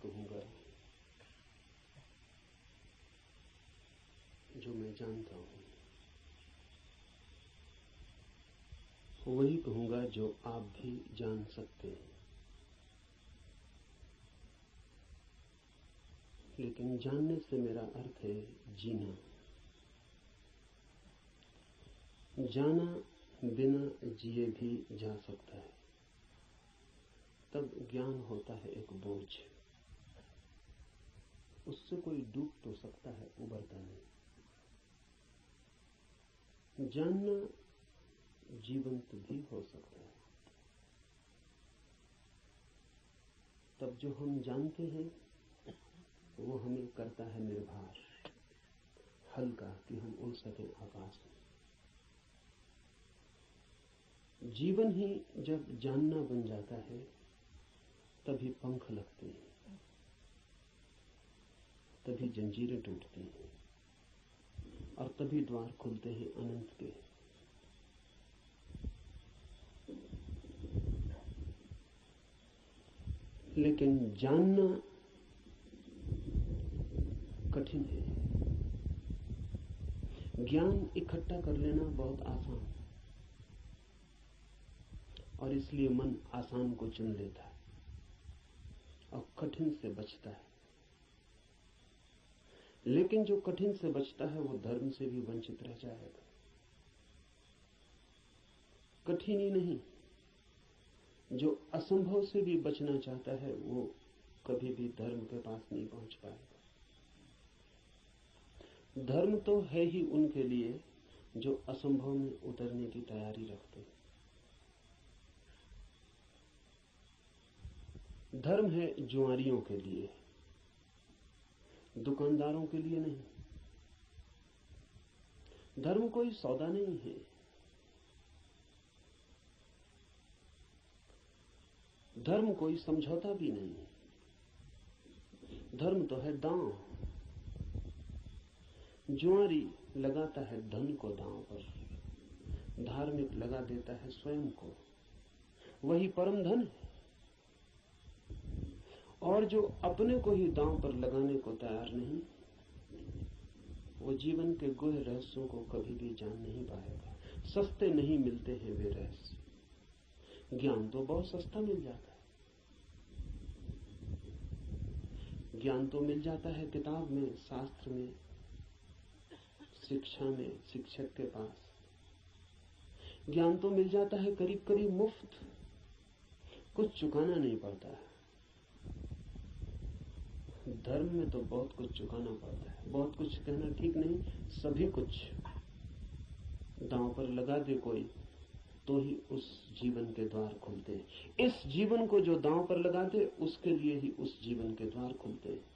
कहूंगा जो मैं जानता हूं, वही कहूंगा जो आप भी जान सकते हैं। लेकिन जानने से मेरा अर्थ है जीना। जाना बिना जिए भी जा सकता है, तब ज्ञान होता है एक बोझ। उससे कोई डूब तो सकता है, उबरता नहीं। जानना जीवंत भी हो सकता है। तब जो हम जानते हैं वो हमें करता है निर्भर, हल्का, कि हम उड़ सके आकाश में। जीवन ही जब जानना बन जाता है तभी पंख लगते हैं, तभी जंजीरें टूटती हैं और तभी द्वार खुलते हैं अनंत के। लेकिन जानना कठिन है। ज्ञान इकट्ठा कर लेना बहुत आसान है और इसलिए मन आसान को चुन लेता है और कठिन से बचता है। लेकिन जो कठिन से बचता है वो धर्म से भी वंचित रह जाएगा। कठिन ही नहीं, जो असंभव से भी बचना चाहता है वो कभी भी धर्म के पास नहीं पहुंच पाएगा। धर्म तो है ही उनके लिए जो असंभव में उतरने की तैयारी रखते हैं। धर्म है जुआरियों के लिए, दुकानदारों के लिए नहीं। धर्म कोई सौदा नहीं है। धर्म कोई समझौता भी नहीं है। धर्म तो है दांव। जुआरी लगाता है धन को दांव पर, धार्मिक लगा देता है स्वयं को। वही परम धन है। और जो अपने को ही दांव पर लगाने को तैयार नहीं, वो जीवन के गुह रहस्यों को कभी भी जान नहीं पाएगा। सस्ते नहीं मिलते हैं वे रहस्य। ज्ञान तो बहुत सस्ता मिल जाता है। ज्ञान तो मिल जाता है किताब में, शास्त्र में, शिक्षा में, शिक्षक के पास। ज्ञान तो मिल जाता है करीब करीब मुफ्त, कुछ चुकाना नहीं पड़ता है। धर्म में तो बहुत कुछ चुकाना पड़ता है। बहुत कुछ कहना ठीक नहीं, सभी कुछ दांव पर लगा दे कोई तो ही उस जीवन के द्वार खुलते हैं। इस जीवन को जो दांव पर लगा दे उसके लिए ही उस जीवन के द्वार खुलते हैं।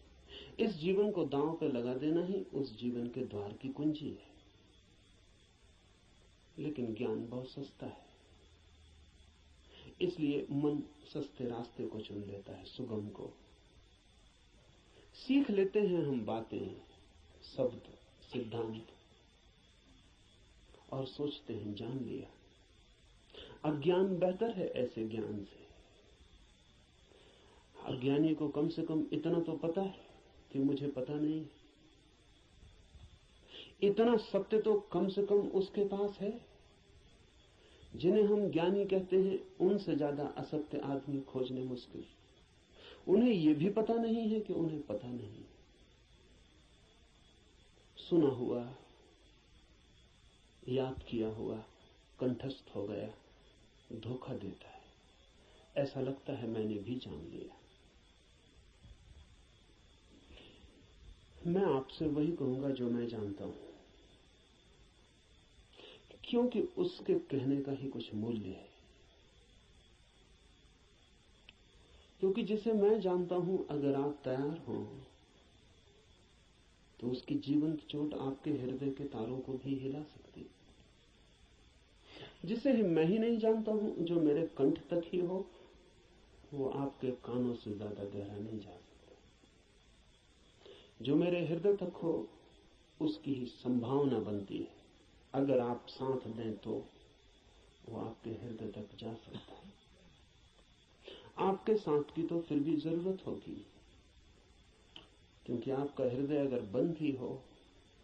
इस जीवन को दांव पर लगा देना ही उस जीवन के द्वार की कुंजी है। लेकिन ज्ञान बहुत सस्ता है, इसलिए मन सस्ते रास्ते को चुन लेता है, सुगम को। सीख लेते हैं हम बातें, शब्द, सिद्धांत और सोचते हैं जान लिया। अज्ञान बेहतर है ऐसे ज्ञान से। अज्ञानी को कम से कम इतना तो पता है कि मुझे पता नहीं। इतना सत्य तो कम से कम उसके पास है। जिन्हें हम ज्ञानी कहते हैं उनसे ज्यादा असत्य आदमी खोजने मुश्किल। उन्हें यह भी पता नहीं है कि उन्हें पता नहीं। सुना हुआ, याद किया हुआ, कंठस्थ हो गया, धोखा देता है। ऐसा लगता है मैंने भी जान लिया। मैं आपसे वही कहूंगा जो मैं जानता हूं, क्योंकि उसके कहने का ही कुछ मूल्य है। क्योंकि जिसे मैं जानता हूं, अगर आप तैयार हो तो उसकी जीवंत चोट आपके हृदय के तारों को भी हिला सकती। जिसे मैं ही नहीं जानता हूं, जो मेरे कंठ तक ही हो, वो आपके कानों से ज्यादा गहरा नहीं जा सकता। जो मेरे हृदय तक हो उसकी ही संभावना बनती है। अगर आप साथ दें तो वो आपके हृदय तक जा सकता है। आपके साथ की तो फिर भी जरूरत होगी। क्योंकि आपका हृदय अगर बंद ही हो